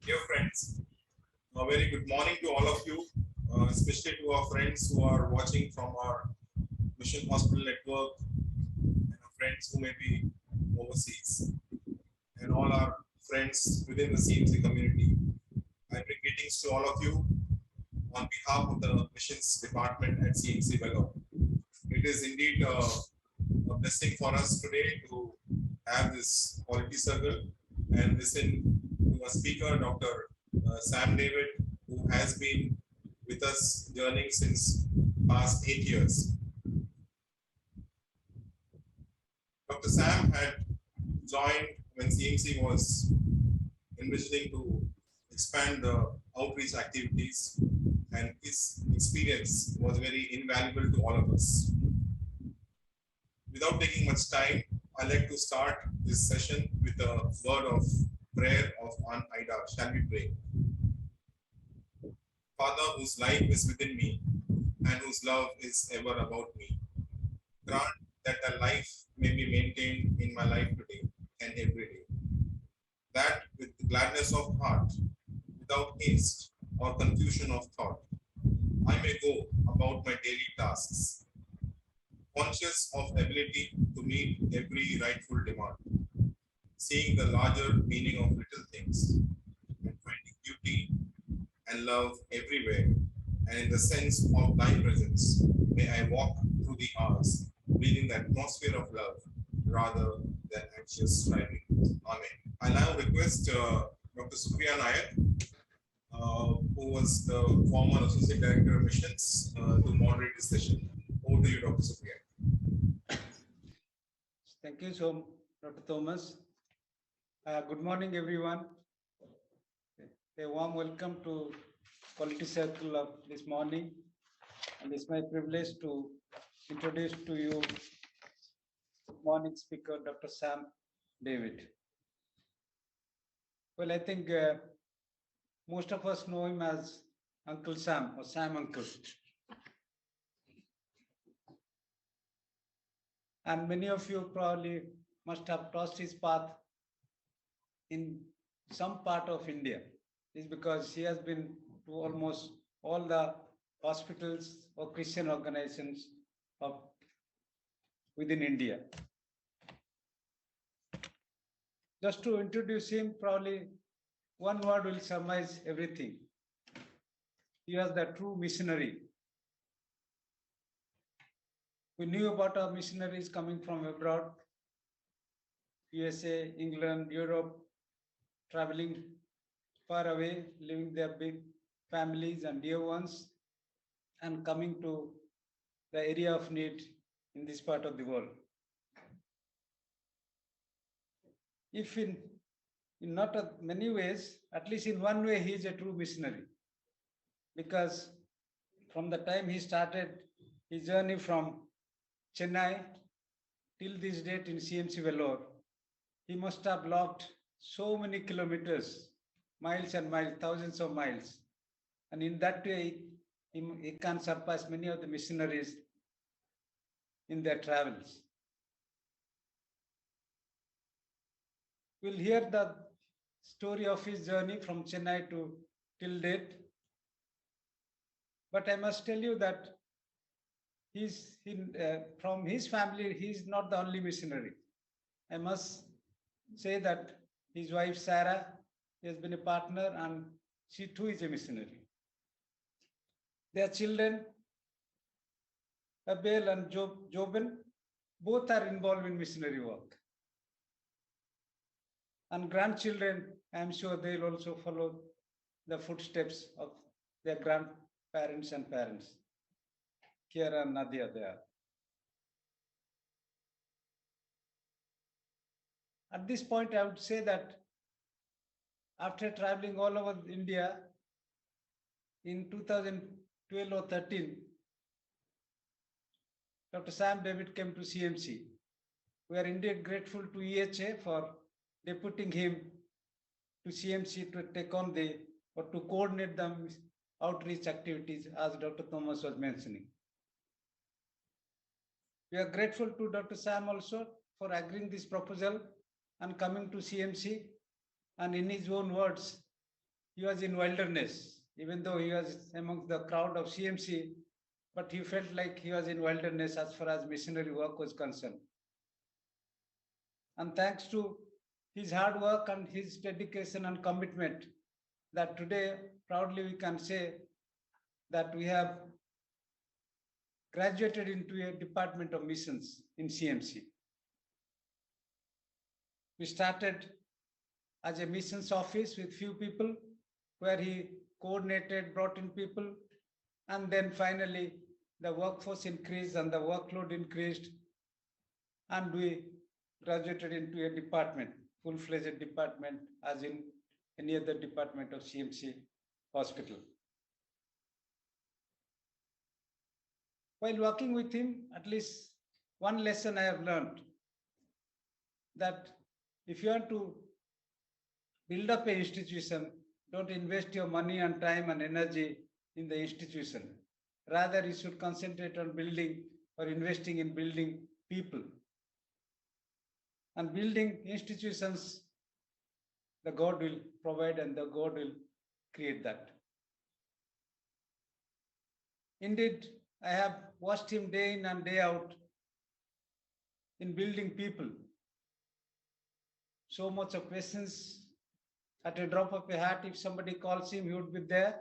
Dear friends, a very good morning to all of you, especially to our friends who are watching from our Mission Hospital network and our friends who may be overseas and all our friends within the CMC community. I bring greetings to all of you on behalf of the Missions Department at CMC Vellore. It is indeed a blessing for us today to have this quality circle and listen to a speaker, Dr. Sam David, who has been with us journeying since past 8 years. Dr. Sam had joined when CMC was envisioning to expand the outreach activities, and his experience was very invaluable to all of us. Without taking much time, I'd like to start this session with a word of prayer of Aunt Ida. Shall we pray? Father, whose life is within me and whose love is ever about me, grant that a life may be maintained in my life today and every day, that with gladness of heart, without haste or confusion of thought, I may go about my daily tasks, conscious of ability to meet every rightful demand, seeing the larger meaning of little things, and finding beauty and love everywhere, and in the sense of thy presence, may I walk through the hours, breathing the atmosphere of love rather than anxious striving. Amen. I now request Dr. Supriya Nayak, who was the former Associate Director of Missions, to moderate this session. Over to you, Dr. Supriya. Thank you so, Dr. Thomas. Good morning, everyone. A warm welcome to Quality Circle of this morning. And it's my privilege to introduce to you morning speaker, Dr. Sam David. Well, I think most of us know him as Uncle Sam or Sam Uncle. And many of you probably must have crossed his path in some part of India. It's because he has been to almost all the hospitals or Christian organizations of within India. Just to introduce him, probably one word will summarize everything. He was the true missionary. We knew about our missionaries coming from abroad, USA, England, Europe, traveling far away, leaving their big families and dear ones, and coming to the area of need in this part of the world. If in not many ways, at least in one way, he is a true missionary. Because from the time he started his journey from Chennai till this date in CMC Vellore, he must have logged so many kilometers, miles and miles, thousands of miles. And in that way, he can surpass many of the missionaries in their travels. We'll hear the story of his journey from Chennai to till date. But I must tell you that from his family, he's not the only missionary. I must say that his wife, Sarah, has been a partner, and she too is a missionary. Their children, Abel and Joben, both are involved in missionary work. And grandchildren, I'm sure they'll also follow the footsteps of their grandparents and parents. Kiara and Nadia, they are. At this point, I would say that after traveling all over India in 2012 or 13, Dr. Sam David came to CMC. We are indeed grateful to EHA for deputing him to CMC to take on or to coordinate the outreach activities, as Dr. Thomas was mentioning. We are grateful to Dr. Sam also for agreeing this proposal and coming to CMC. And in his own words, he was in wilderness, even though he was among the crowd of CMC, but he felt like he was in wilderness as far as missionary work was concerned. And thanks to his hard work and his dedication and commitment, that today proudly we can say that we have graduated into a department of missions in CMC. We started as a missions office with few people, where he coordinated, brought in people, and then finally the workforce increased and the workload increased, and we graduated into a department, full-fledged department, as in any other department of CMC hospital. While working with him, at least one lesson I have learned, that if you want to build up an institution, don't invest your money and time and energy in the institution. Rather, you should concentrate on building or investing in building people. And building institutions, the God will provide and the God will create that. Indeed, I have watched him day in and day out in building people. So much of questions. At a drop of a hat, if somebody calls him, he would be there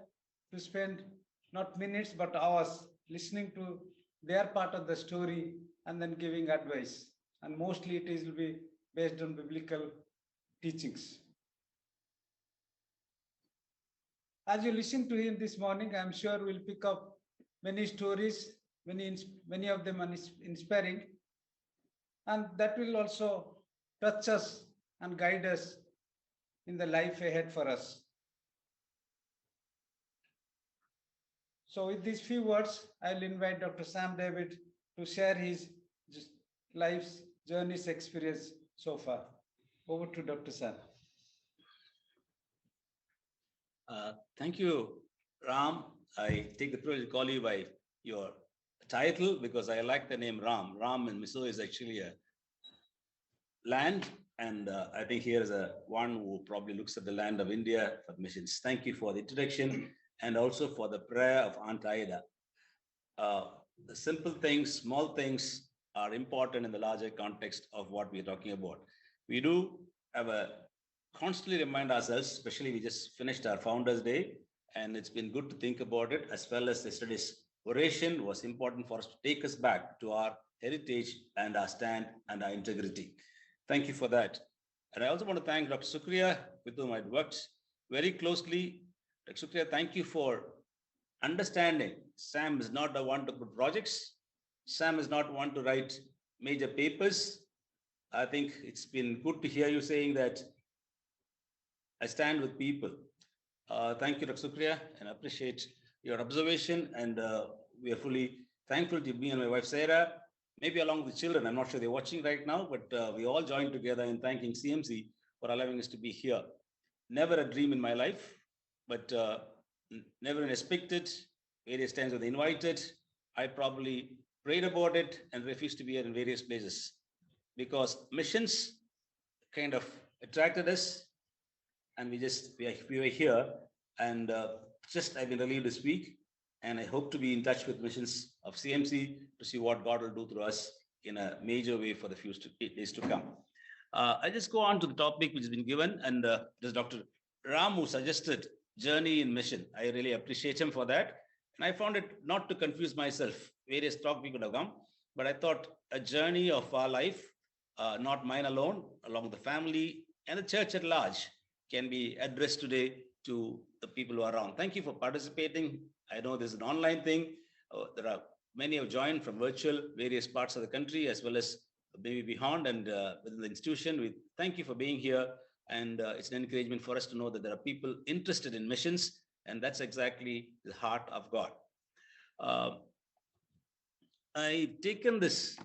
to spend not minutes but hours listening to their part of the story and then giving advice. And mostly it will be based on biblical teachings. As you listen to him this morning, I'm sure we'll pick up many stories, many of them are inspiring, and that will also touch us and guide us in the life ahead for us. So with these few words, I'll invite Dr. Sam David to share his life's journey's experience so far. Over to Dr. Sam. Thank you, Ram. I take the privilege to call you by your title because I like the name Ram. Ram in Mizo is actually a land, and I think here is one who probably looks at the land of India for missions. Thank you for the introduction and also for the prayer of Aunt Aida. The simple things, small things are important in the larger context of what we are talking about. We do have constantly remind ourselves, especially we just finished our Founders Day, and it's been good to think about it, as well as yesterday's oration was important for us to take us back to our heritage and our stand and our integrity. Thank you for that. And I also want to thank Dr. Sukriya, with whom I'd worked very closely. Dr. Sukriya, thank you for understanding Sam is not the one to put projects. Sam is not one to write major papers. I think it's been good to hear you saying that I stand with people. Thank you, Dr. Sukriya, and I appreciate your observation. And we are fully thankful to me and my wife, Sarah, maybe along with the children. I'm not sure they're watching right now, but we all joined together in thanking CMC for allowing us to be here. Never a dream in my life, but never unexpected. Various times when they invited, I probably prayed about it and refused to be here in various places because missions kind of attracted us, and we were here, and I've been relieved to speak, and I hope to be in touch with missions of CMC to see what God will do through us in a major way for the few days to come. I just go on to the topic which has been given, and there's Dr. Ram who suggested journey in mission. I really appreciate him for that. And I found it not to confuse myself. Various talk we could have come, but I thought a journey of our life, not mine alone, along the family and the church at large, can be addressed today to the people who are around. Thank you for participating. I know there's an online thing. There are many have joined from virtual various parts of the country, as well as maybe beyond and within the institution. We thank you for being here. And it's an encouragement for us to know that there are people interested in missions, and that's exactly the heart of God. I've taken this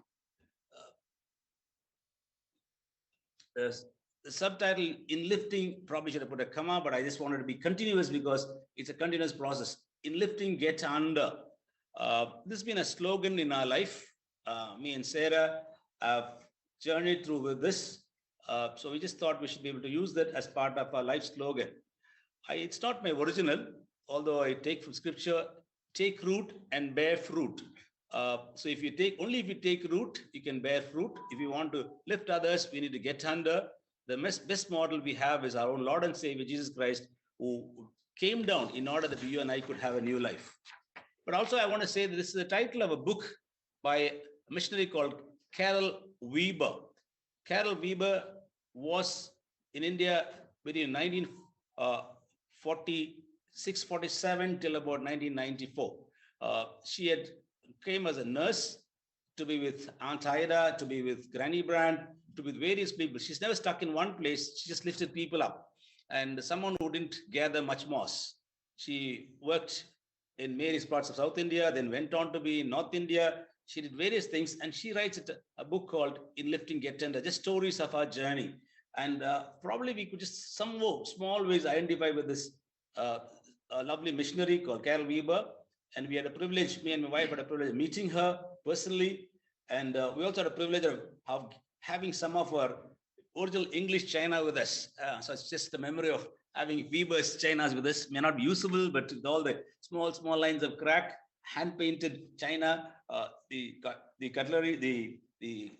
the subtitle in lifting, probably should have put a comma, but I just wanted to be continuous because it's a continuous process. In lifting, get under. This has been a slogan in our life. Me and Sarah have journeyed through with this. So we just thought we should be able to use that as part of our life slogan. It's not my original, although I take from scripture, take root and bear fruit. So if you take root, you can bear fruit. If you want to lift others, we need to get under. The best model we have is our own Lord and Savior, Jesus Christ, who came down in order that you and I could have a new life. But also I want to say that this is the title of a book by a missionary called Carol Weber. Carol Weber was in India between 1946-47 till about 1994. She came as a nurse to be with Aunt Ida, to be with Granny Brand, to be with various people. She's never stuck in one place. She just lifted people up. And someone who didn't gather much moss. She worked in various parts of South India, then went on to be in North India. She did various things, and she writes a book called In Lifting Get Tender, just stories of our journey. And probably we could just some small ways identify with this a lovely missionary called Carol Weber. And we had a privilege, me and my wife had a privilege of meeting her personally. And we also had a privilege of having some of our original English china with us. So it's just the memory of having Weber's chinas with us. May not be usable, but with all the small lines of crack, hand-painted china, the cutlery, the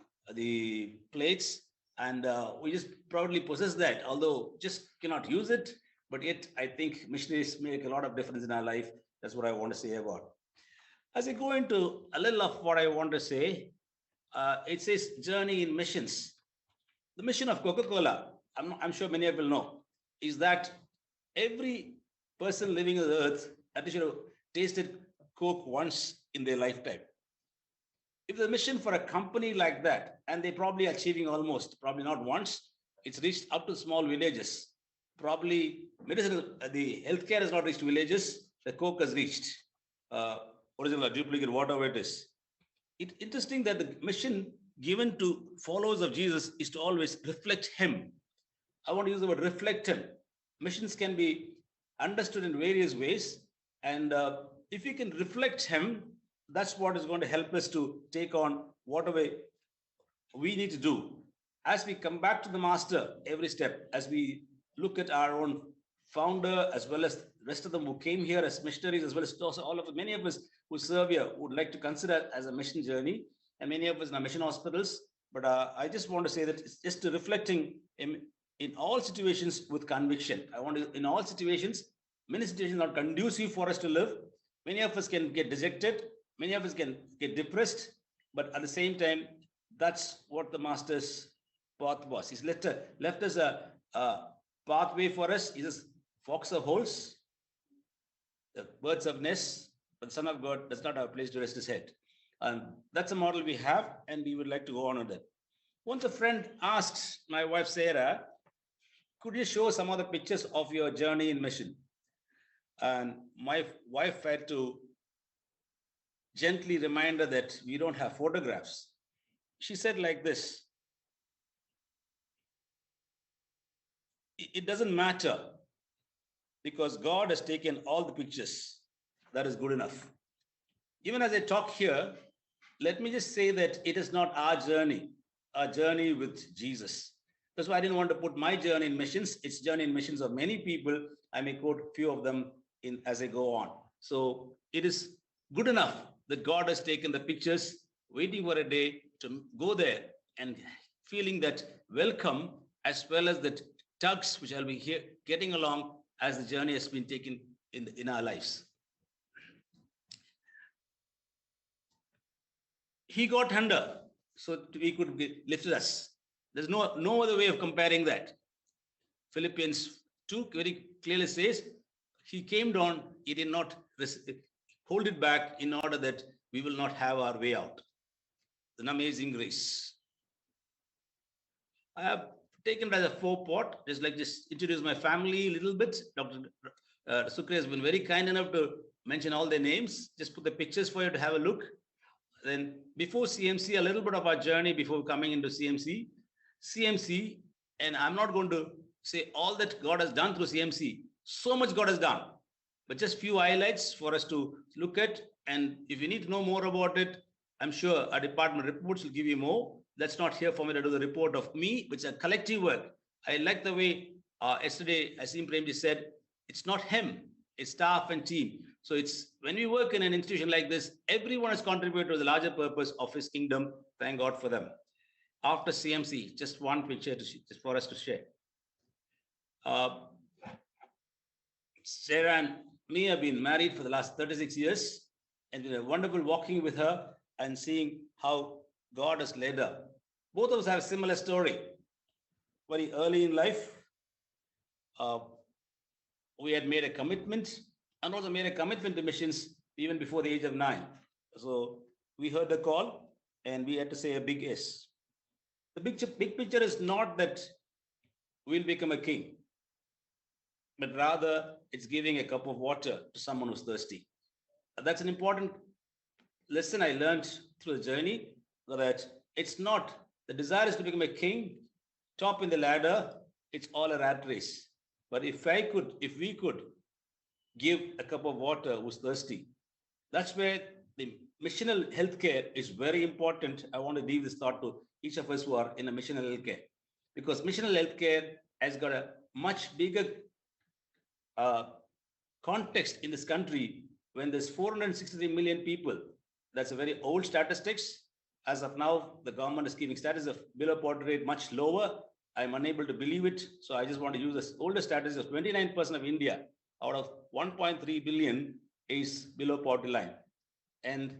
plates, and we just proudly possess that, although just cannot use it. But yet, I think missionaries make a lot of difference in our life. That's what I want to say about. As I go into a little of what I want to say, it says journey in missions. The mission of Coca-Cola, I'm sure many of you will know, is that every person living on the earth at least should have tasted Coke once in their lifetime. If the mission for a company like that, and they're probably achieving probably not once, it's reached up to small villages. Probably the healthcare has not reached villages, the Coke has reached. Original or duplicate, whatever it is. It's interesting that the mission given to followers of Jesus is to always reflect him. I want to use the word reflect him. Missions can be understood in various ways. And if we can reflect him, that's what is going to help us to take on whatever we need to do. As we come back to the master every step, as we look at our own founder, as well as the rest of them who came here as missionaries, as well as also all of us, many of us who serve here would like to consider as a mission journey, and many of us in our mission hospitals. But I just want to say that it's just reflecting in all situations with conviction. I want to, in all situations, many situations are conducive for us to live. Many of us can get dejected. Many of us can get depressed. But at the same time, that's what the master's path was. He's left us a pathway for us. He says, fox of holes, the birds of nests, but the Son of God does not have a place to rest his head. And that's a model we have, and we would like to go on with it. Once a friend asked my wife, Sarah, could you show some of the pictures of your journey in mission? And my wife had to gently remind her that we don't have photographs. She said like this, it doesn't matter because God has taken all the pictures. That is good enough. Even as I talk here, let me just say that it is not our journey with Jesus. That's why I didn't want to put my journey in missions. It's journey in missions of many people. I may quote a few of them as I go on. So it is good enough that God has taken the pictures, waiting for a day to go there and feeling that welcome, as well as the tugs which I'll be here getting along as the journey has been taken in our lives. He got under so he could be lifted us. There's no other way of comparing that. Philippians 2 very clearly says, he came down, he did not hold it back in order that we will not have our way out. An amazing grace. I have taken it as a forepart, just like just introduce my family a little bit. Dr. Sukri has been very kind enough to mention all their names. Just put the pictures for you to have a look. Then before CMC, a little bit of our journey before coming into CMC, and I'm not going to say all that God has done through CMC. So much God has done, but just few highlights for us to look at. And if you need to know more about it, I'm sure our department reports will give you more. That's not here for me to do the report of me, which is a collective work. I like the way yesterday, Asim Premji said, it's not him, it's staff and team. So it's when we work in an institution like this, everyone has contributed to the larger purpose of his kingdom. Thank God for them. After CMC, just one picture just for us to share. Sarah and me have been married for the last 36 years, and it's been wonderful walking with her and seeing how God has led her. Both of us have a similar story. Very early in life, we had made a commitment and also made a commitment to missions even before the age of 9. So we heard the call and we had to say a big yes. The big picture is not that we'll become a king, but rather it's giving a cup of water to someone who's thirsty. That's an important lesson I learned through the journey, that it's not the desire is to become a king, top in the ladder, it's all a rat race. But if we could give a cup of water who's thirsty, that's where the missional healthcare is very important. I want to leave this thought to each of us who are in a missional healthcare, because missional healthcare has got a much bigger context in this country when there's 463 million people. That's a very old statistics. As of now, the government is giving status of below poverty rate much lower. I'm unable to believe it. So I just want to use this older status of 29% of India out of 1.3 billion is below poverty line. And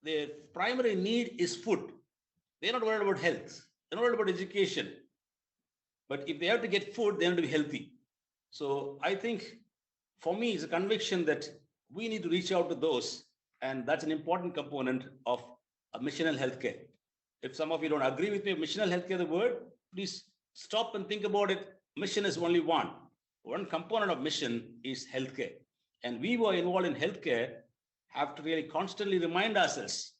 their primary need is food. They're not worried about health. They're not worried about education. But if they have to get food, they have to be healthy. So I think for me, it's a conviction that we need to reach out to those. And that's an important component of a missional healthcare. If some of you don't agree with me, missional healthcare, the word, please stop and think about it. Mission is only one. One component of mission is healthcare. And we who are involved in healthcare have to really constantly remind ourselves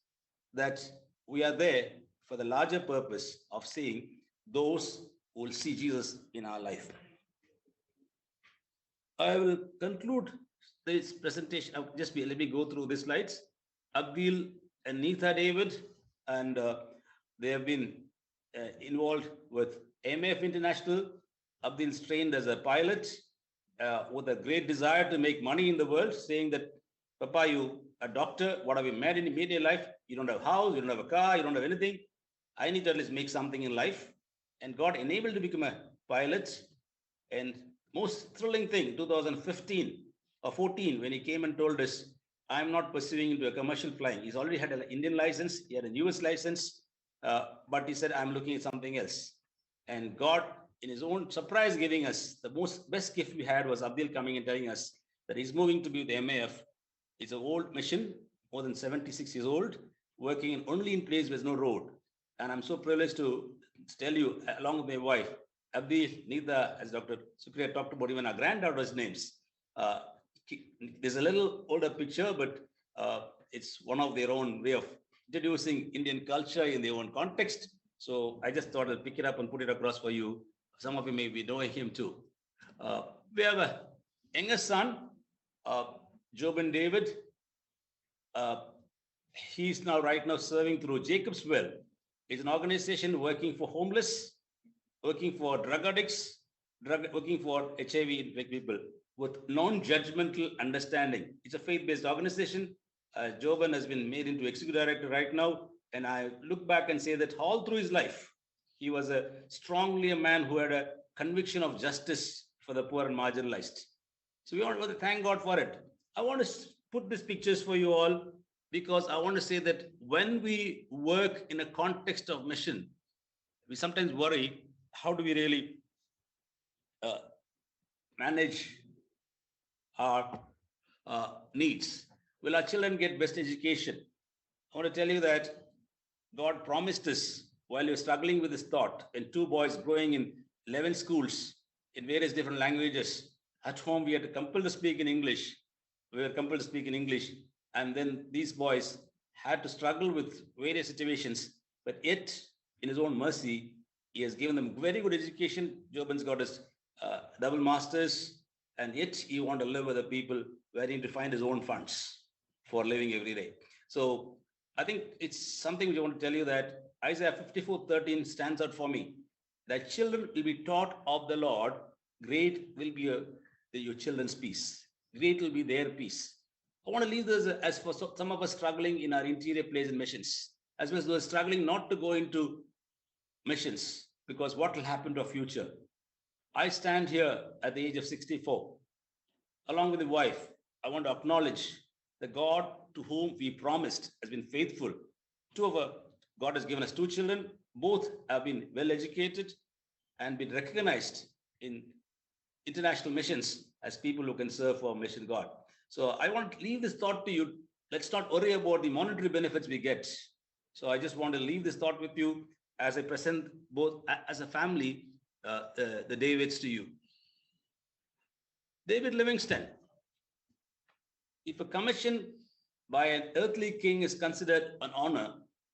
that we are there for the larger purpose of seeing those who will see Jesus in our life. I will conclude this presentation. Let me go through the slides. Abdil and Neetha David, and they have been involved with MF International. Abdil's trained as a pilot with a great desire to make money in the world, saying that, Papa, you a doctor, what have you made in your life? You don't have a house, you don't have a car, you don't have anything. I need to at least make something in life. And God enabled to become a pilot. And most thrilling thing, 2015 or 14, when he came and told us, I'm not pursuing into a commercial flying. He's already had an Indian license, he had a US license, but he said, I'm looking at something else. And God, in his own surprise, giving us the best gift we had was Abdil coming and telling us that he's moving to be with the MAF. It's an old mission, more than 76 years old, working only in place where there's no road. And I'm so privileged to tell you, along with my wife, Abdi, Neetha, as Dr. Supriya talked about, even our granddaughter's names. There's a little older picture, but it's one of their own way of introducing Indian culture in their own context. So I just thought I'd pick it up and put it across for you. Some of you may be knowing him too. We have a younger son, Jobin David. He's now right now serving through Jacob's Well. It's an organization working for homeless, working for drug addicts, working for HIV people with non-judgmental understanding. It's a faith-based organization. Jobin has been made into executive director right now. And I look back and say that all through his life, he was strongly a man who had a conviction of justice for the poor and marginalized. So we want to thank God for it. I want to put these pictures for you all because I want to say that when we work in a context of mission, we sometimes worry, how do we really manage our needs? Will our children get best education? I want to tell you that God promised us while you're struggling with this thought, and 2 boys growing in 11 schools in various different languages. At home, we had to compel to speak in English. We were compelled to speak in English. And then these boys had to struggle with various situations. But yet, in his own mercy, he has given them very good education. Jobin's got his double masters. And yet, he wants to live with the people where he need to find his own funds for living every day. So I think it's something which I want to tell you that Isaiah 54:13 stands out for me. That children will be taught of the Lord. Great will be your children's peace. Great will be their peace. I want to leave this as for some of us struggling in our interior place in missions, as well as those struggling not to go into missions, because what will happen to our future? I stand here at the age of 64. Along with the wife, I want to acknowledge the God to whom we promised has been faithful. God has given us two children. Both have been well educated and been recognized in international missions as people who can serve for mission God. So I want to leave this thought to you. Let's not worry about the monetary benefits we get. So I just want to leave this thought with you as I present both as a family, the Davids to you. David Livingstone. If a commission by an earthly king is considered an honor,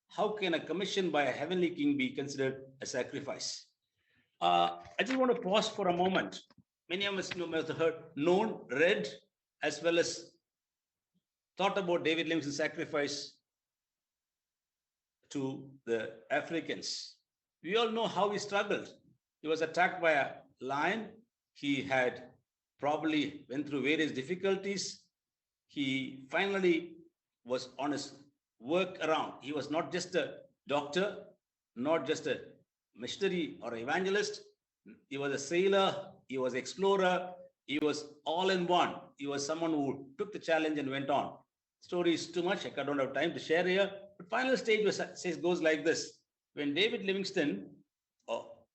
how can a commission by a heavenly king be considered a sacrifice? I just want to pause for a moment. Many of us must have heard, known, read, as well as thought about David Livingstone's sacrifice to the Africans. We all know how he struggled. He was attacked by a lion. He had probably went through various difficulties. He finally was on his work around. He was not just a doctor, not just a missionary or evangelist. He was a sailor. He was an explorer. He was all in one. He was someone who took the challenge and went on. Story is too much. I don't have time to share here. But final stage goes like this. When David Livingstone,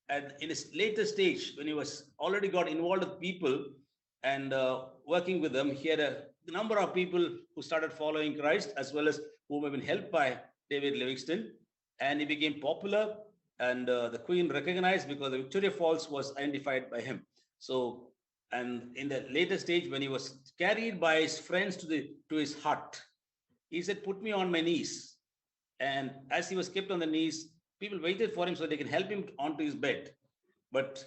in his later stage, when he was already got involved with people and working with them, he had a number of people who started following Christ, as well as who have been helped by David Livingstone. And he became popular, and the Queen recognized because the Victoria Falls was identified by him. So, and in the later stage, when he was carried by his friends to his hut, he said, "Put me on my knees." And as he was kept on the knees, people waited for him so they can help him onto his bed. But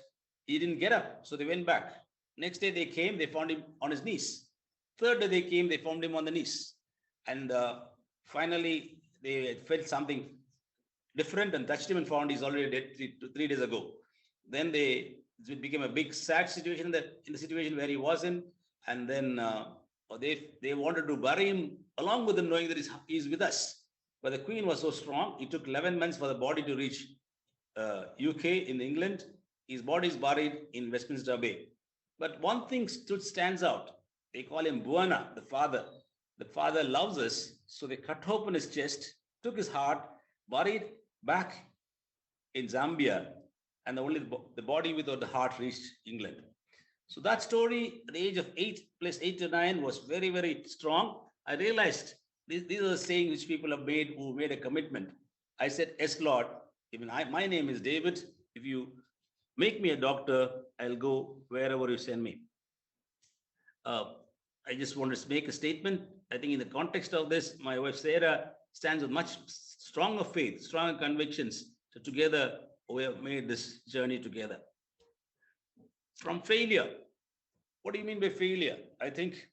he didn't get up, so they went back. Next day they came, they found him on his knees. Third day they came, they found him on the knees. And finally, they felt something different and touched him and found he's already dead 3 days ago. Then it became a big sad situation in the situation where he was in. And then they wanted to bury him along with him, knowing that he's with us. But the Queen was so strong, it took 11 months for the body to reach UK in England. His body is buried in Westminster Abbey. But one thing stands out. They call him Buana, the father. The father loves us, so they cut open his chest, took his heart, buried back in Zambia, and only the body without the heart reached England. So that story at the age of 8 plus 8 to 9 was very, very strong. I realized these are the sayings which people have made who made a commitment. I said, "Yes, Lord, even my name is David. If you make me a doctor, I'll go wherever you send me." I just want to make a statement. I think in the context of this, my wife Sarah stands with much stronger faith, stronger convictions. So together, we have made this journey together. From failure. What do you mean by failure? I think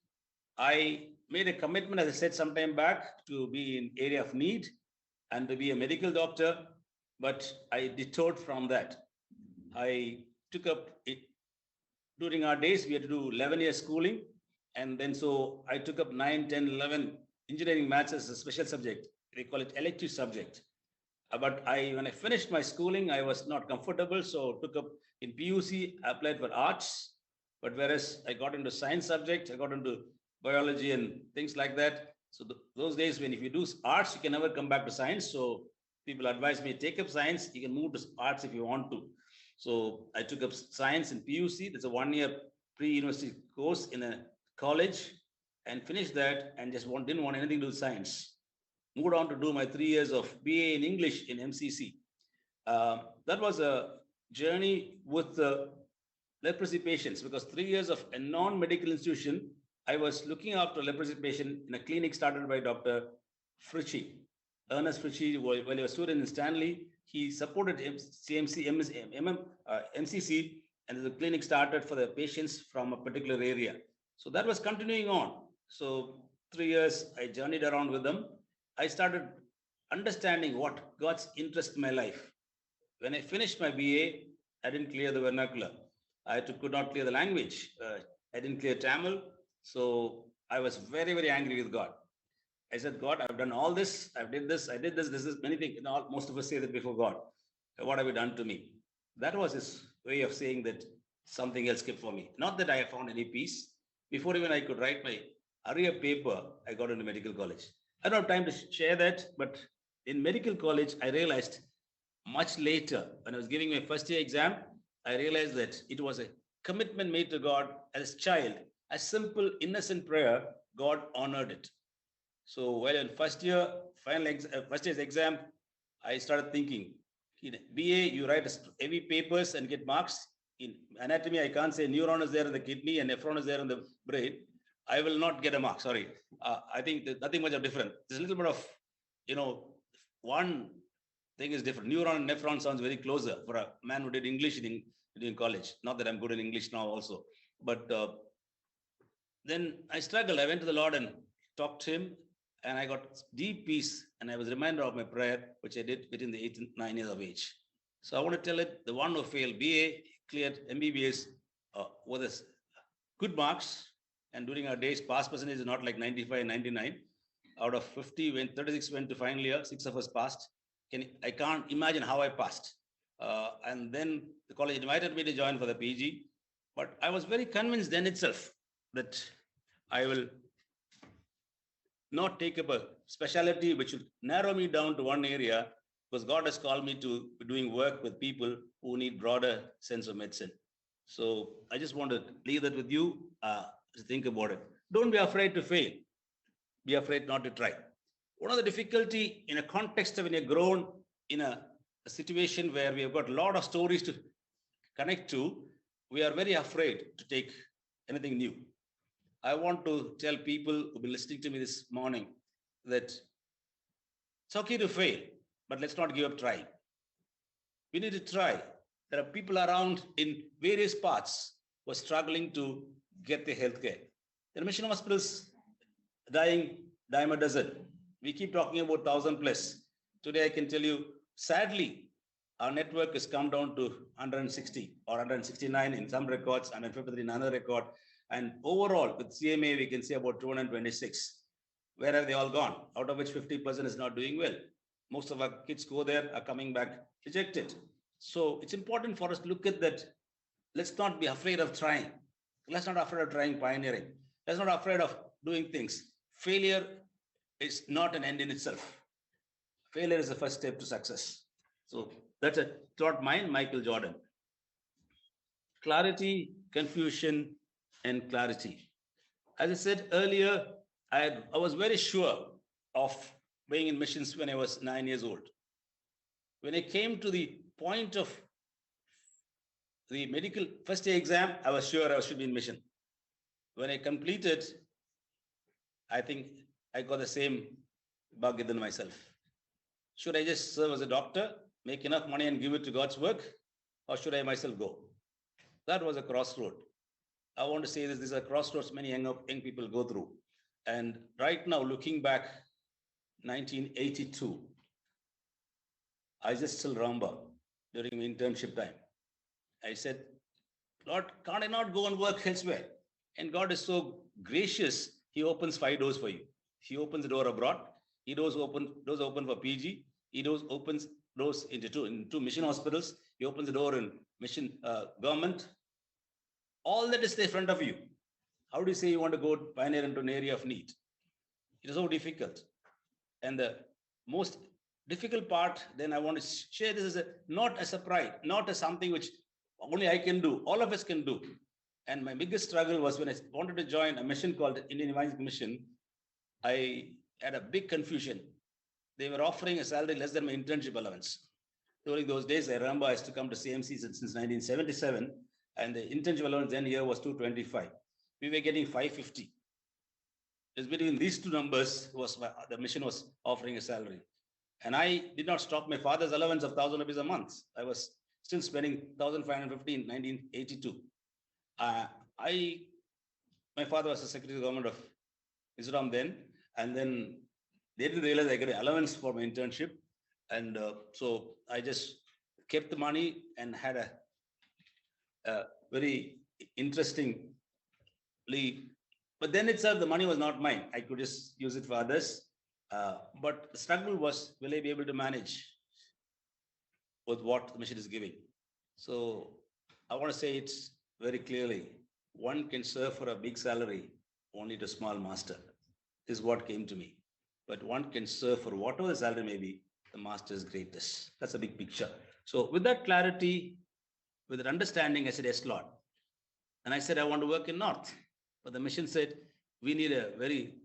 I made a commitment, as I said some time back, to be in area of need and to be a medical doctor, but I detoured from that. I took up it during our days. We had to do 11 years schooling. And then so I took up 9, 10, 11 engineering maths as a special subject. They call it elective subject. But when I finished my schooling, I was not comfortable. So took up in PUC, I applied for arts. But whereas I got into science subject, I got into biology and things like that. So those days when if you do arts, you can never come back to science. So people advised me, take up science. You can move to arts if you want to. So I took up science in PUC. That's a 1-year pre-university course in a college, and finished that and just didn't want anything to do with science. Moved on to do my 3 years of BA in English in MCC. That was a journey with the leprosy patients, because 3 years of a non-medical institution, I was looking after leprosy patient in a clinic started by Dr. Fritchie. Ernest Fritchie, while he was a student in Stanley, he supported CMC, MCC, and the clinic started for the patients from a particular area. So that was continuing on. So 3 years, I journeyed around with them. I started understanding what God's interest in my life. When I finished my BA, I didn't clear the vernacular. I could not clear the language. I didn't clear Tamil. So I was very, very angry with God. I said, God, I've done all this. I did this. This is many things. Most of us say that before God. What have you done to me? That was his way of saying that something else came for me. Not that I found any peace. Before even I could write my arrear paper, I got into medical college. I don't have time to share that, but in medical college, I realized much later, when I was giving my first year exam, I realized that it was a commitment made to God as a child, a simple, innocent prayer. God honored it. So while in first year's exam, I started thinking, in BA, you write heavy papers and get marks. In anatomy, I can't say neuron is there in the kidney and nephron is there in the brain. I will not get a mark. Sorry. I think there's nothing much of different. There's a little bit of, one thing is different. Neuron and nephron sounds very closer for a man who did English in college. Not that I'm good in English now also. But then I struggled. I went to the Lord and talked to him, and I got deep peace. And I was reminded of my prayer, which I did between the 8 and 9 years of age. So I want to tell it, the one who failed BA, cleared MBBS with a good marks. And during our days, pass percentage is not like 95, 99. Out of 50, 36 went to final year, 6 of us passed. I can't imagine how I passed. And then the college invited me to join for the PG. But I was very convinced then itself that I will not take up a specialty which will narrow me down to one area, because God has called me to doing work with people who need broader sense of medicine. So I just want to leave that with you to think about it. Don't be afraid to fail. Be afraid not to try. One of the difficulty in a context of when you're grown in a situation where we have got a lot of stories to connect to, we are very afraid to take anything new. I want to tell people who've been listening to me this morning that it's okay to fail, but let's not give up trying. We need to try. There are people around in various parts who are struggling to get their health care. There are mission hospitals dying dime a dozen. We keep talking about 1,000 plus. Today, I can tell you, sadly, our network has come down to 160 or 169 in some records, 153 in another record. And overall, with CMA, we can say about 226. Where have they all gone? Out of which 50% is not doing well. Most of our kids go there, are coming back rejected. So it's important for us to look at that. Let's not be afraid of trying. Let's not be afraid of trying pioneering. Let's not be afraid of doing things. Failure is not an end in itself. Failure is the first step to success. So that's a thought mine, Michael Jordan. Clarity, confusion, and clarity. As I said earlier, I was very sure of being in missions when I was 9 years old. When I came to the point of the medical first year exam, I was sure I should be in mission. When I completed, I think I got the same bug within myself. Should I just serve as a doctor, make enough money and give it to God's work? Or should I myself go? That was a crossroad. I want to say this, these are crossroads many young people go through. And right now, looking back, 1982, I just still remember during my internship time, I said, Lord, can't I not go and work elsewhere? And God is so gracious, He opens 5 doors for you. He opens the door abroad. He doors open for PG. He opens doors into two mission hospitals. He opens the door in mission government. All that is there in front of you. How do you say you want to go pioneer into an area of need? It is so difficult. And the most difficult part, then I want to share this as not as a pride, not as something which only I can do, all of us can do. And my biggest struggle was when I wanted to join a mission called Indian Evangelical Mission, I had a big confusion. They were offering a salary less than my internship allowance. During those days, I remember I used to come to CMC since 1977, and the internship allowance then here was 225. We were getting 550. It's between these two numbers the mission was offering a salary. And I did not stop my father's allowance of 1,000 rupees a month. I was still spending 1,550 in 1982. My father was the Secretary of the Government of Mizoram then, and then they didn't realize I got an allowance for my internship. And so I just kept the money and had a very interesting leave. But then itself, the money was not mine. I could just use it for others. But the struggle was, will I be able to manage with what the mission is giving? So I want to say it very clearly. One can serve for a big salary only to a small master. This is what came to me. But one can serve for whatever the salary may be, the master is greatest. That's a big picture. So with that clarity, with that understanding, I said, yes, Lord. And I said, I want to work in North. But the mission said, we need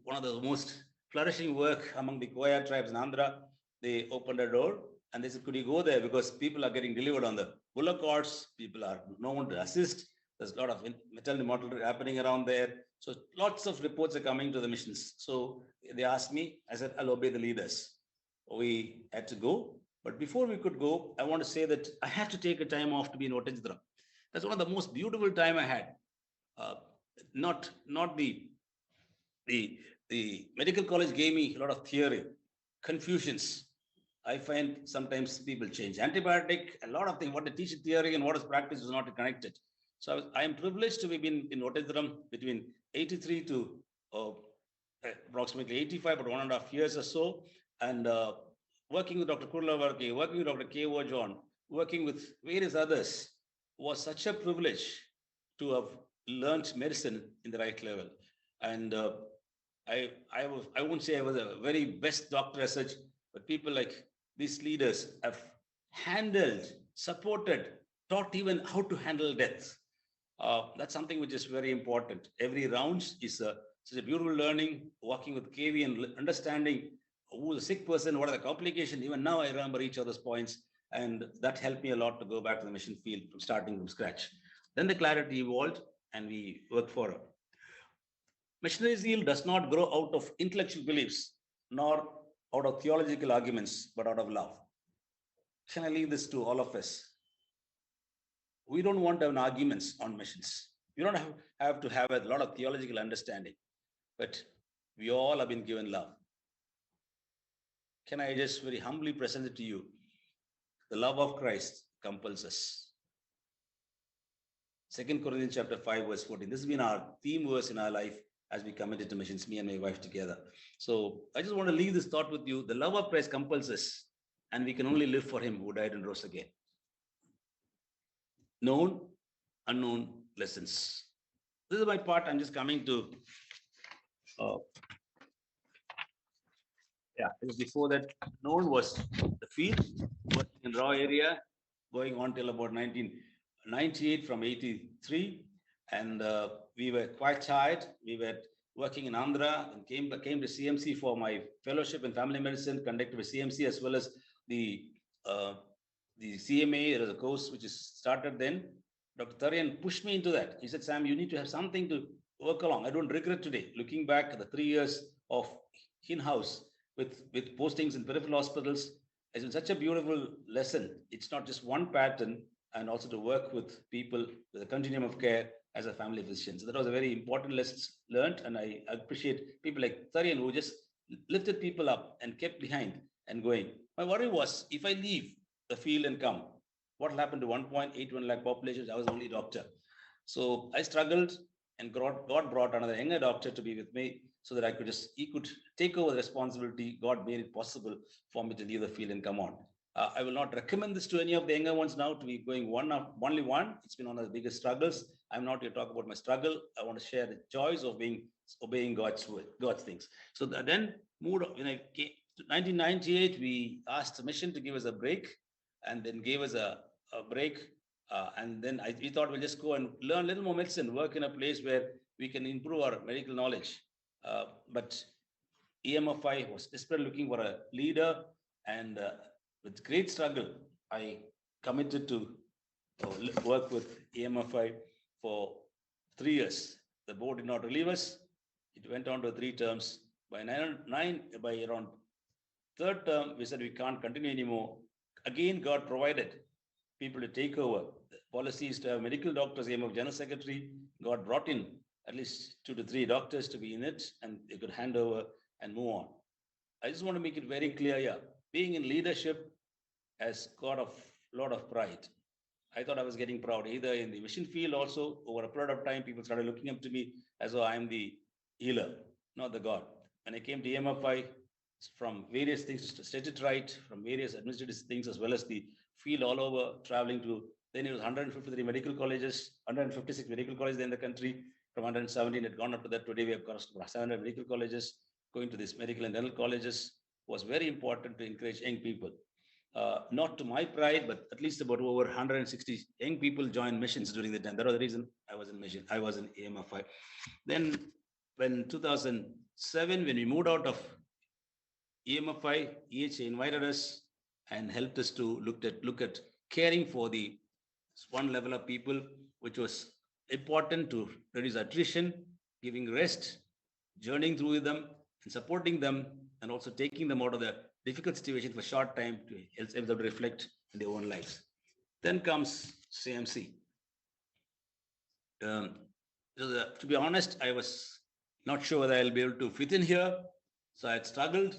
one of the most flourishing work among the Koya tribes in Andhra. They opened a door and they said, could you go there? Because people are getting delivered on the bullock carts. People are no one to assist. There's a lot of maternal mortality happening around there. So lots of reports are coming to the missions. So they asked me, I said, I'll obey the leaders. We had to go. But before we could go, I want to say that I had to take a time off to be in Ottajidra. That's one of the most beautiful time I had. Not the medical college gave me a lot of theory, confusions. I find sometimes people change antibiotic, a lot of things, what they teach in theory and what is practice is not connected. So I am privileged to be in Ottajidram between 83 to approximately 85, but 1.5 years or so. And working with Dr. Kurlavarki, working with Dr. K.O. John, working with various others was such a privilege to have learned medicine in the right level. And I won't say I was a very best doctor as such, but people like these leaders have handled, supported, taught even how to handle death. That's something which is very important. Every round is such a beautiful learning, working with KV and understanding who is a sick person, what are the complications. Even now I remember each other's points, and that helped me a lot to go back to the mission field from starting from scratch. Then the clarity evolved and we worked for it. Missionary zeal does not grow out of intellectual beliefs, nor out of theological arguments, but out of love. Can I leave this to all of us? We don't want to have arguments on missions. You don't have to have a lot of theological understanding, but we all have been given love. Can I just very humbly present it to you? The love of Christ compels us. 2 Corinthians chapter 5, verse 14. This has been our theme verse in our life as we committed to missions, me and my wife together. So I just want to leave this thought with you. The love of Christ compels us, and we can only live for him who died and rose again. Known, unknown lessons. This is my part. I'm just coming to, before that, known was the field, working in raw area, going on till about 1998 from 83. And we were quite tired. We were working in Andhra and came to CMC for my fellowship in family medicine, conducted by CMC, as well as the CMA. There was a course which is started then. Dr. Tarian pushed me into that. He said, Sam, you need to have something to work along. I don't regret today, looking back at the 3 years of in-house with postings in peripheral hospitals. It's been such a beautiful lesson. It's not just one pattern, and also to work with people with a continuum of care as a family physician. So that was a very important lesson learned, and I appreciate people like Tarian who just lifted people up and kept behind and going. My worry was, if I leave the field and come, what will happen to 1.81 lakh population? I was the only doctor. So I struggled, and God brought another younger doctor to be with me so that he could take over the responsibility. God made it possible for me to leave the field and come on. I will not recommend this to any of the younger ones now to be going only one. It's been one of the biggest struggles. I'm not here to talk about my struggle. I want to share the joys of obeying God's word, God's things. So then moved when I came to 1998, we asked the mission to give us a break, and then gave us a break. And then we thought we'll just go and learn a little more medicine, work in a place where we can improve our medical knowledge. But EMFI was desperately looking for a leader, and with great struggle, I committed to work with EMFI for 3 years. The board did not relieve us. It went on to 3 terms. By around 3rd term, we said we can't continue anymore. Again, God provided people to take over. The policy is to have medical doctors, aim of general secretary. God brought in at least 2 to 3 doctors to be in it, and they could hand over and move on. I just want to make it very clear here. Being in leadership has got a lot of pride. I thought I was getting proud, either in the mission field also. Over a period of time, people started looking up to me as though I am the healer, not the God. When I came to EMFI, from various things, stated right, from various administrative things, as well as the field all over, traveling to, then it was 153 medical colleges, 156 medical colleges in the country. From 117, it had gone up to that. Today we have crossed 700 medical colleges. Going to these medical and dental colleges was very important to encourage young people. Not to my pride, but at least about over 160 young people joined missions during the time. That was the reason I was in mission. I was in EMFI. Then when 2007, when we moved out of EMFI, EHA invited us and helped us to look at caring for the one level of people, which was important to reduce attrition, giving rest, journeying through with them, and supporting them, and also taking them out of the difficult situation for a short time to help them to reflect in their own lives. Then comes CMC. To be honest, I was not sure whether I'll be able to fit in here. So I had struggled,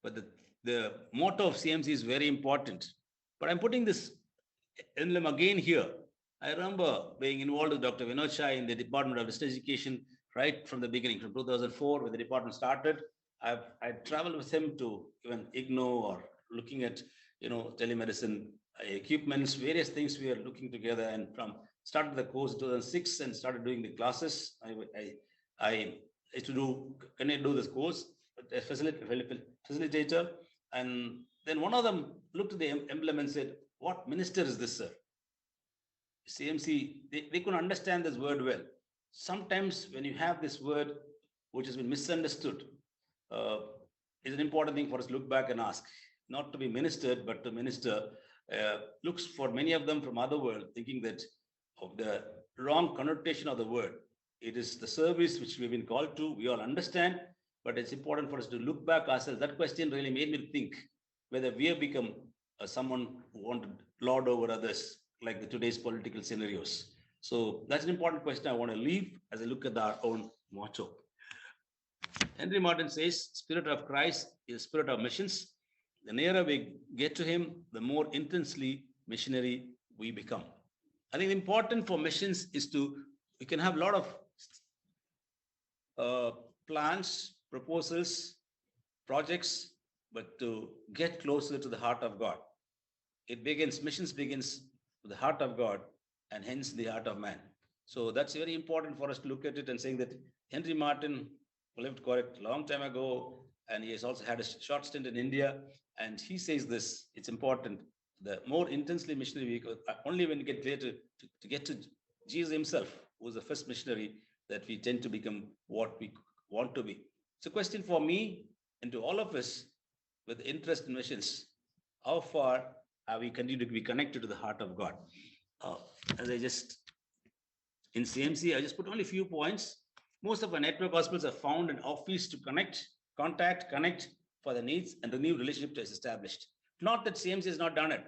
but the motto of CMC is very important. But I'm putting this emblem again here. I remember being involved with Dr. Vinod Shah in the Department of Distance Education right from the beginning, from 2004, when the department started. I traveled with him to even IGNO or looking at, telemedicine equipments, various things we are looking together, and from started the course 2006 and started doing the classes. I used to do, can I do this course, a facilitator, and then one of them looked at the emblem and said, "What minister is this, sir?" CMC, they couldn't understand this word well. Sometimes when you have this word which has been misunderstood, it's an important thing for us to look back and ask, not to be ministered, but to minister. Looks for many of them from other world, thinking that of the wrong connotation of the word. It is the service which we've been called to. We all understand, but it's important for us to look back ourselves. That question really made me think whether we have become someone who wanted lord over others, like the today's political scenarios. So that's an important question I want to leave as I look at our own motto. Henry Martin says, Spirit of Christ is spirit of missions. The nearer we get to him, the more intensely missionary we become. I think important for missions is we can have a lot of plans, proposals, projects, but to get closer to the heart of God. Missions begins with the heart of God and hence the heart of man. So that's very important for us to look at it and saying that Henry Martin lived quite a long time ago, and he has also had a short stint in India. And he says this, it's important, the more intensely missionary we go, only when we get clear to get to Jesus himself, who was the first missionary, that we tend to become what we want to be. It's a question for me and to all of us with interest in missions. How far have we continued to be connected to the heart of God? In CMC, I just put only a few points. Most of our network hospitals are found in office to connect for the needs, and the new relationship is established. Not that CMC has not done it.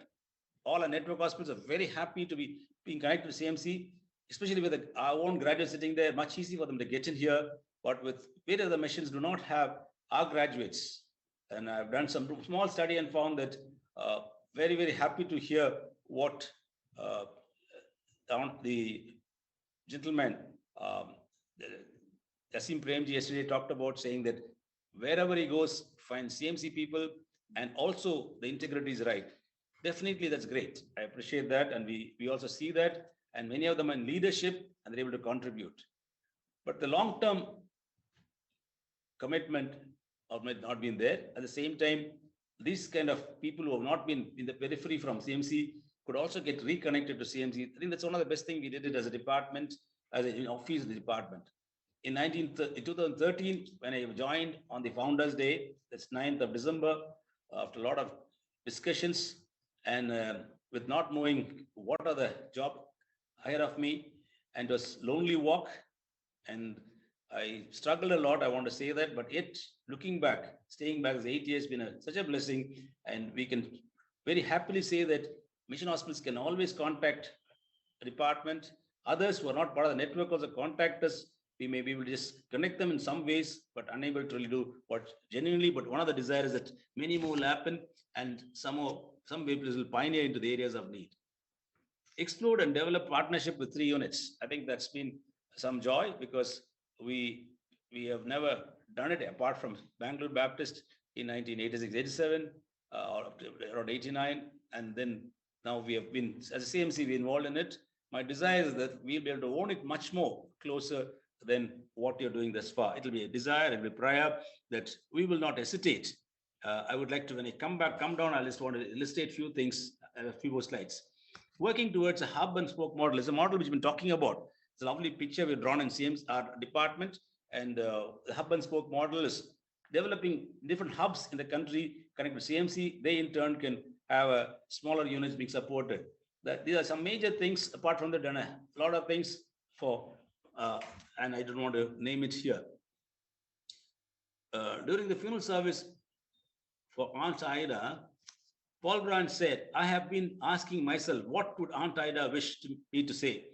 All our network hospitals are very happy to be being connected to CMC, especially with our own graduates sitting there. Much easier for them to get in here, but with various other missions do not have our graduates. And I've done some small study and found that very, very happy to hear what the gentleman, Asim Premji, yesterday talked about, saying that wherever he goes, finds CMC people, and also the integrity is right. Definitely, that's great. I appreciate that. And we also see that. And many of them are in leadership and they're able to contribute. But the long-term commitment might not been there. At the same time, these kind of people who have not been in the periphery from CMC could also get reconnected to CMC. I think that's one of the best things we did it as a department, as an office in the department. In 2013, when I joined on the Founders Day, that's 9th of December, after a lot of discussions and with not knowing what are the job ahead of me, and it was lonely walk, and I struggled a lot, I want to say that, but yet looking back, staying back as 8 years has been such a blessing, and we can very happily say that mission hospitals can always contact the department. Others who are not part of the network also contact us. We may be able to just connect them in some ways, but unable to really do what genuinely. But one of the desires is that many more will happen, and some people will pioneer into the areas of need. explored and developed partnership with 3 units. I think that's been some joy because we have never done it apart from Bangalore Baptist in 1986-87 or up to around 89, and then now we have been, as a CMC, we involved in it. My desire is that we'll be able to own it much more closer than what you're doing thus far. It'll be a desire, it'll be prayer that we will not hesitate. I would like to, when I come down, I just want to illustrate a few things, a few more slides. Working towards a hub and spoke model is a model which we've been talking about. It's a lovely picture we've drawn in CMC, our department, and the hub and spoke model is developing different hubs in the country connected to CMC. They in turn can have a smaller units being supported. These are some major things. Apart from that, done a lot of things for, and I don't want to name it here. During the funeral service for Aunt Ida, Paul Brand said, I have been asking myself, what would Aunt Ida wish me to say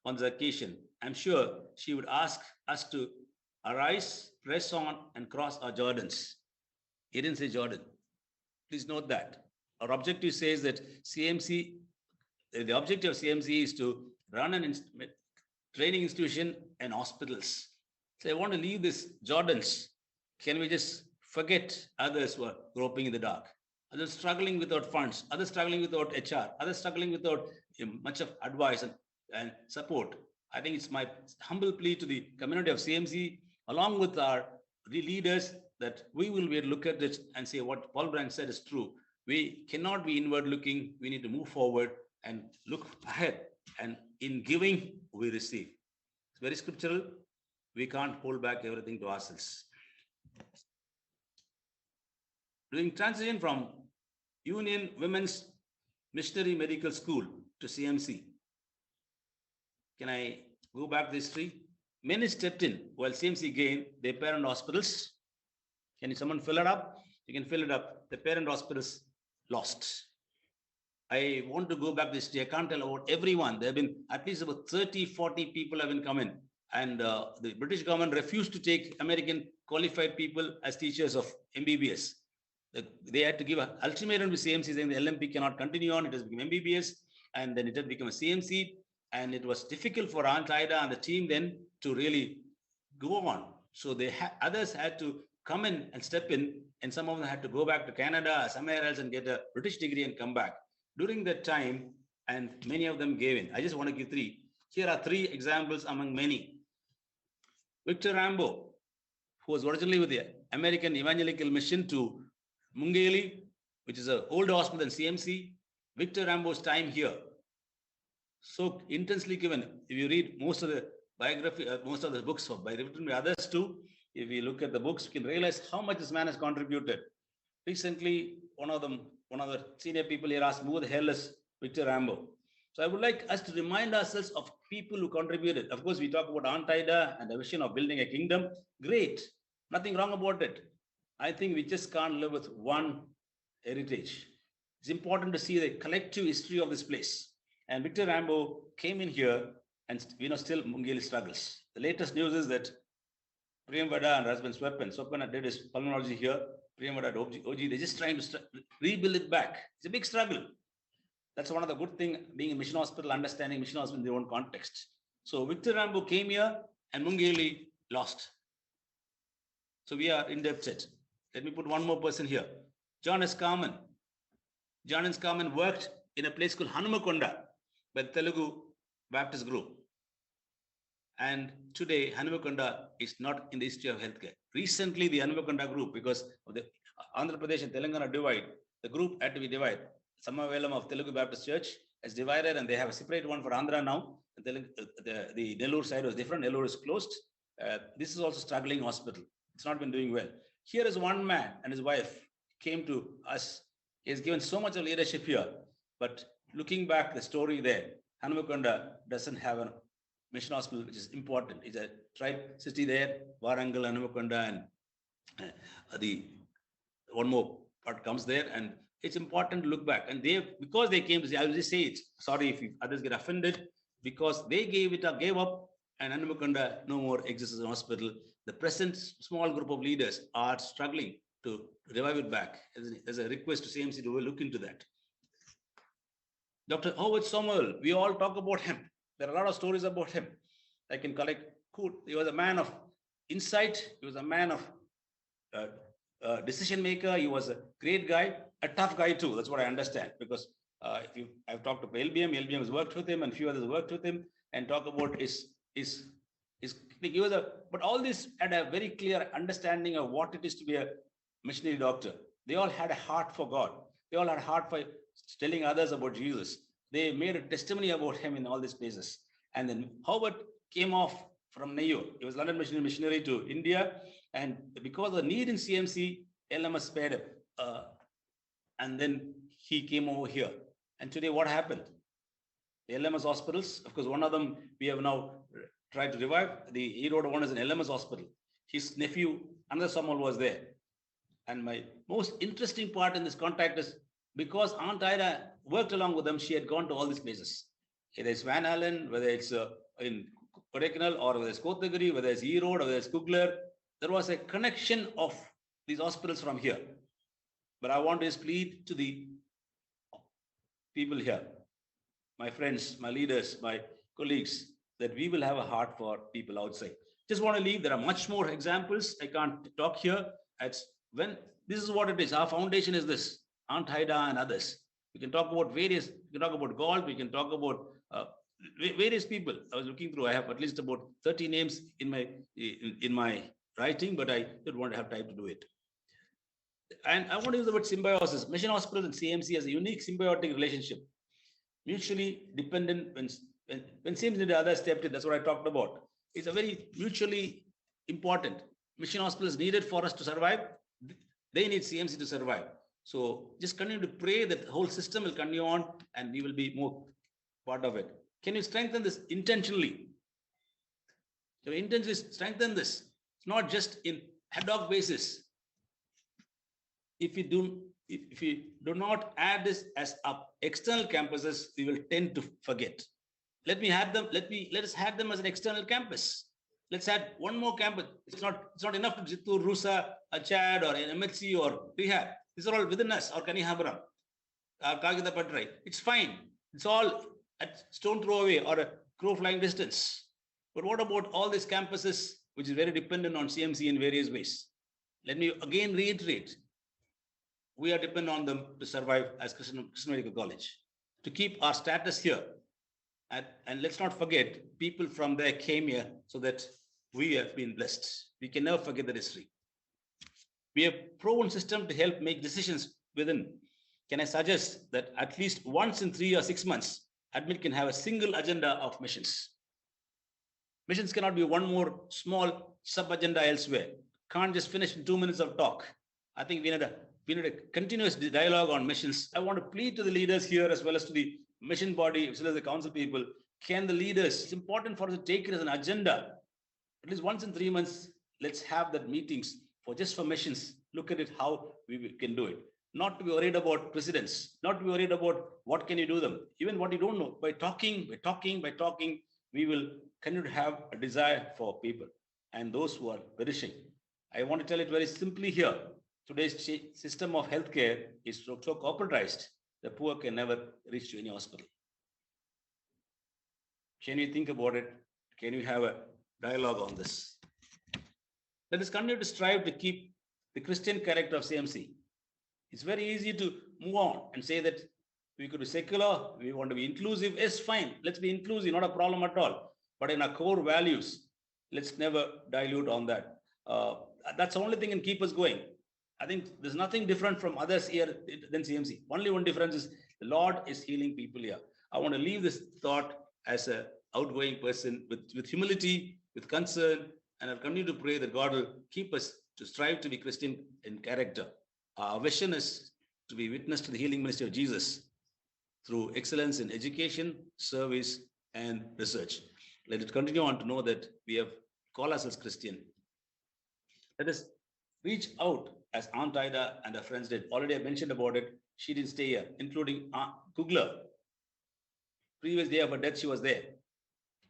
on this occasion? I'm sure she would ask us to arise, press on, and cross our Jordans. He didn't say Jordan. Please note that. Our objective says that CMC, the objective of CMC is to run an training institution and hospitals. So I want to leave this Jordans. Can we just forget others who are groping in the dark? Others struggling without funds, others struggling without HR, others struggling without much of advice and support. I think it's my humble plea to the community of CMC, along with our leaders, that we will be able to look at this and say what Paul Brand said is true. We cannot be inward looking. We need to move forward and look ahead. And in giving, we receive. It's very scriptural. We can't hold back everything to ourselves. During transition from Union Women's Missionary Medical School to CMC, can I go back to history? Many stepped in while CMC gained their parent hospitals. Can someone fill it up? You can fill it up. The parent hospitals lost. I want to go back to history. I can't tell about everyone. There have been at least about 30, 40 people have been coming. And the British government refused to take American qualified people as teachers of MBBS. They had to give an ultimatum to CMC saying the LMP cannot continue on. It has become MBBS, and then it had become a CMC. And it was difficult for Aunt Ida and the team then to really go on. So others had to come in and step in, and some of them had to go back to Canada or somewhere else and get a British degree and come back. During that time, and many of them gave in. I just want to give 3. Here are 3 examples among many. Victor Rambo, who was originally with the American Evangelical Mission to Mungeli, which is an older hospital than CMC. Victor Rambo's time here, so intensely given. If you read most of the biography, most of the books by written by others too, if you look at the books, you can realize how much this man has contributed. Recently, one of the senior people here asked, who the hell is Victor Rambo? So I would like us to remind ourselves of people who contributed. Of course, we talk about Aunt Ida and the vision of building a kingdom. Great, nothing wrong about it. I think we just can't live with one heritage. It's important to see the collective history of this place. And Victor Rambo came in here, and still Mungeli struggles. The latest news is that Priyamvada and her husband Swapan did his pulmonology here. Priyamvada and OG, they're just trying to rebuild it back. It's a big struggle. That's one of the good things, being a mission hospital, understanding mission hospital in their own context. So Victor Rambo came here and Mungeli lost. So we are indebted. Let me put one more person here. John S. Carmen. John S. Carmen worked in a place called Hanamakonda by the Telugu Baptist group. And today, Hanamakonda is not in the history of healthcare. Recently, the Hanamakonda group, because of the Andhra Pradesh and Telangana divide, the group had to be divided. Samavelam of Telugu Baptist Church has divided, and they have a separate one for Andhra now. The Nellore side was different. Nellore is closed. This is also struggling hospital. It's not been doing well. Here is one man and his wife came to us. He has given so much of leadership here. But looking back the story there, Hanamakonda doesn't have a mission hospital, which is important. It's a tribe city there, Warangal, Hanamakonda, and the one more part comes there. And it's important to look back. And because they came to say, I will just say it. Sorry if others get offended, because they gave up, and Hanamakonda no more exists as a hospital. The present small group of leaders are struggling to revive it back. There's a request to CMC to look into that. Dr. Howard Samuel, we all talk about him. There are a lot of stories about him. I can collect. He was a man of insight. He was a man of decision maker. He was a great guy, a tough guy too. That's what I understand, because I've talked to LBM has worked with him, and few others worked with him, and talk about he was but all this had a very clear understanding of what it is to be a missionary doctor. They all had a heart for God. They all had a heart for telling others about Jesus. They made a testimony about him in all these places. And then Howard came off from NAIO. He was London missionary to India. And because of the need in CMC, LMS spared him. And then he came over here. And today what happened? The LMS hospitals, of course, one of them we have now tried to revive. The E-Road one is an LMS hospital. His nephew, another Samuel, was there. And my most interesting part in this contact is because Aunt Ida worked along with them, she had gone to all these places. Whether it's Van Allen, whether it's in Kodaikanal, or whether it's Kotagiri, whether it's E-Road, or whether it's Kugler, there was a connection of these hospitals from here. But I want to plead to the people here, my friends, my leaders, my colleagues, that we will have a heart for people outside. Just want to leave. There are much more examples. I can't talk here. This is what it is. Our foundation is this. Aunt Haida and others. We can talk about we can talk about Galt, we can talk about various people. I was looking through, I have at least about 30 names in my writing, but I don't want to have time to do it. And I want to use the word symbiosis. Mission Hospital and CMC has a unique symbiotic relationship. Mutually dependent. When CMC and the others stepped in, that's what I talked about. It's a very mutually important. Mission Hospital is needed for us to survive. They need CMC to survive. So just continue to pray that the whole system will continue on and we will be more part of it. Can you strengthen this intentionally? So intentionally strengthen this. It's not just in ad hoc basis. If you do not add this as external campuses, we will tend to forget. Let us add them as an external campus. Let's add one more campus. It's not enough to Jittur, Rusa, a Chad, or an MHC or Rehab. These are all within us, or Kanihabaram, Kagita Patrai. It's fine. It's all at stone throw away or a crow flying distance. But what about all these campuses, which is very dependent on CMC in various ways? Let me again reiterate. We are dependent on them to survive as Christian Medical College, to keep our status here. And let's not forget, people from there came here so that we have been blessed. We can never forget the history. We have proven system to help make decisions within. Can I suggest that at least once in 3 or 6 months, admit can have a single agenda of missions. Missions cannot be one more small sub-agenda elsewhere. Can't just finish in 2 minutes of talk. I think we need a continuous dialogue on missions. I want to plead to the leaders here as well as to the mission body, as well as the council people. Can the leaders, it's important for us to take it as an agenda. At least once in 3 months, let's have that meetings for missions. Look at it, how we can do it. Not to be worried about precedents, not to be worried about what can you do them. Even what you don't know, by talking, we will continue to have a desire for people and those who are perishing. I want to tell it very simply here. Today's system of healthcare is so corporatized, the poor can never reach to any hospital. Can you think about it? Can you have a dialogue on this? Let us continue to strive to keep the Christian character of CMC. It's very easy to move on and say that we could be secular, we want to be inclusive. Yes, fine, let's be inclusive, not a problem at all. But in our core values, let's never dilute on that. That's the only thing that can keep us going. I think there's nothing different from others here than CMC. Only one difference is the Lord is healing people here. I want to leave this thought as an outgoing person with humility, with concern, and I'll continue to pray that God will keep us to strive to be Christian in character. Our vision is to be witness to the healing ministry of Jesus through excellence in education, service, and research. Let it continue on to know that we have called ourselves Christian. Let us reach out as Aunt Ida and her friends did. Already I mentioned about it. She didn't stay here, including Kugler. Previous day of her death, she was there.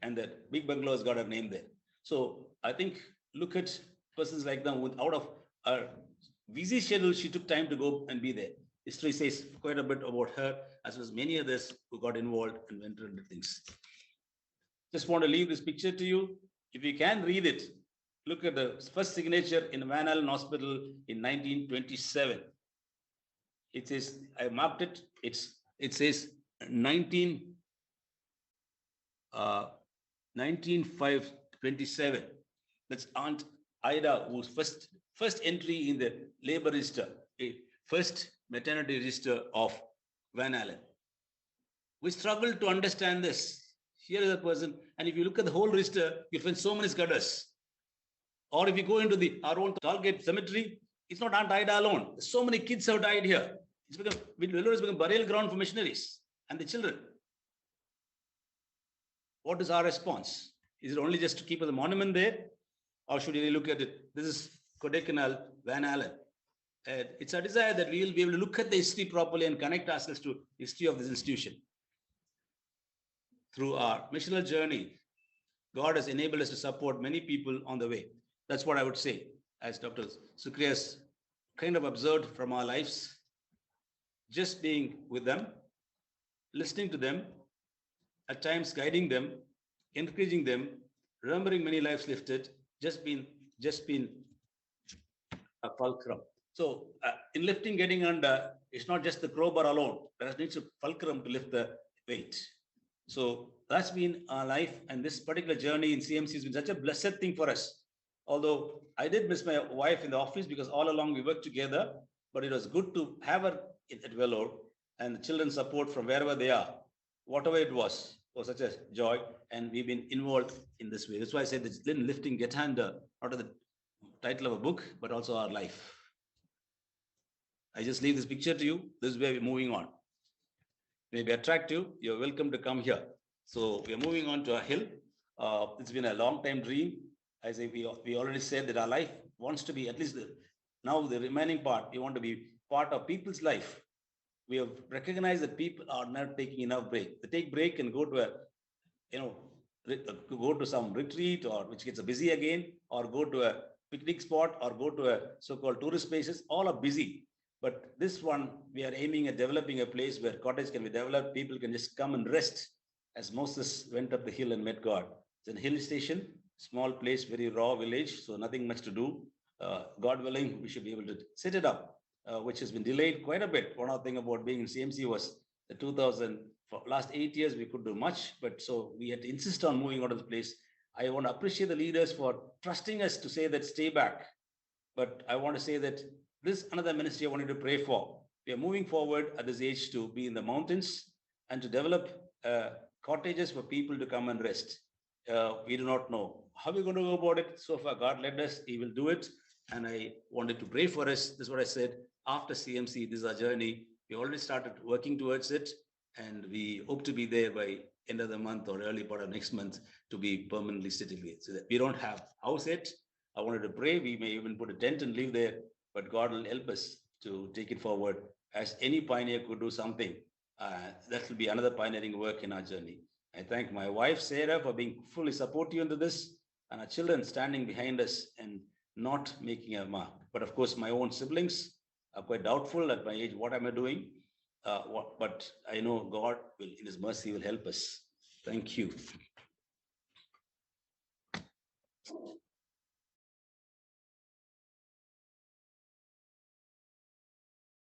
And that big bungalow has got her name there. So I think, look at persons like them out of her busy schedule, she took time to go and be there. history says quite a bit about her, as well as many others who got involved and went into things. Just want to leave this picture to you. If you can read it, look at the first signature in Emmanuel Hospital in 1927. It says, I marked it, it says 1927. That's Aunt Ida, whose first entry in the labor register, first maternity register of Van Allen. We struggle to understand this. Here is a person, and if you look at the whole register, you find so many scudders. Or if you go into our own Tollgate cemetery, it's not Aunt Ida alone. So many kids have died here. Vellore has become burial ground for missionaries and the children. What is our response? Is it only just to keep the monument there? Or should we look at it? This is Kodaikanal Van Allen. It's a desire that we will be able to look at the history properly and connect ourselves to the history of this institution. Through our missional journey, God has enabled us to support many people on the way. That's what I would say, as Dr. Sukriya has kind of observed from our lives. Just being with them, listening to them, at times guiding them, encouraging them, remembering many lives lifted, just been a fulcrum. So in lifting, getting under, it's not just the crowbar alone. There needs a fulcrum to lift the weight. So that's been our life, and this particular journey in CMC has been such a blessed thing for us. Although I did miss my wife in the office because all along we worked together, but it was good to have her at Vellore and the children support from wherever they are. Whatever it was such a joy, and we've been involved in this way. That's why I said the lifting get under, not the title of a book, but also our life. I just leave this picture to you. This is where we're moving on. May be attractive. You're welcome to come here. So we're moving on to a hill. It's been a long time dream. I say we already said that our life wants to be, at least now the remaining part, we want to be part of people's life. We have recognized that people are not taking enough break. They take break and go to go to some retreat, or which gets busy again, or go to a picnic spot, or go to a so-called tourist places. All are busy. But this one, we are aiming at developing a place where cottage can be developed. People can just come and rest, as Moses went up the hill and met God. It's a hill station, small place, very raw village, so nothing much to do. God willing, we should be able to set it up, which has been delayed quite a bit. One other thing about being in CMC was the 2000, for last 8 years, we could do much, but so we had to insist on moving out of the place. I want to appreciate the leaders for trusting us to say that stay back. But I want to say that this another ministry I wanted to pray for. We are moving forward at this age to be in the mountains and to develop cottages for people to come and rest. We do not know how we're going to go about it. So far, God led us, He will do it. And I wanted to pray for us. This is what I said. After CMC, this is our journey. We already started working towards it, and we hope to be there by end of the month or early part of next month to be permanently settled. So that we don't have house yet. I wanted to pray. We may even put a tent and live there, but God will help us to take it forward. As any pioneer could do something, that will be another pioneering work in our journey. I thank my wife, Sarah, for being fully supportive into this, and our children standing behind us and not making a mark. But of course, my own siblings are quite doubtful at my age, what am I doing? But I know God will, in His mercy, will help us. Thank you.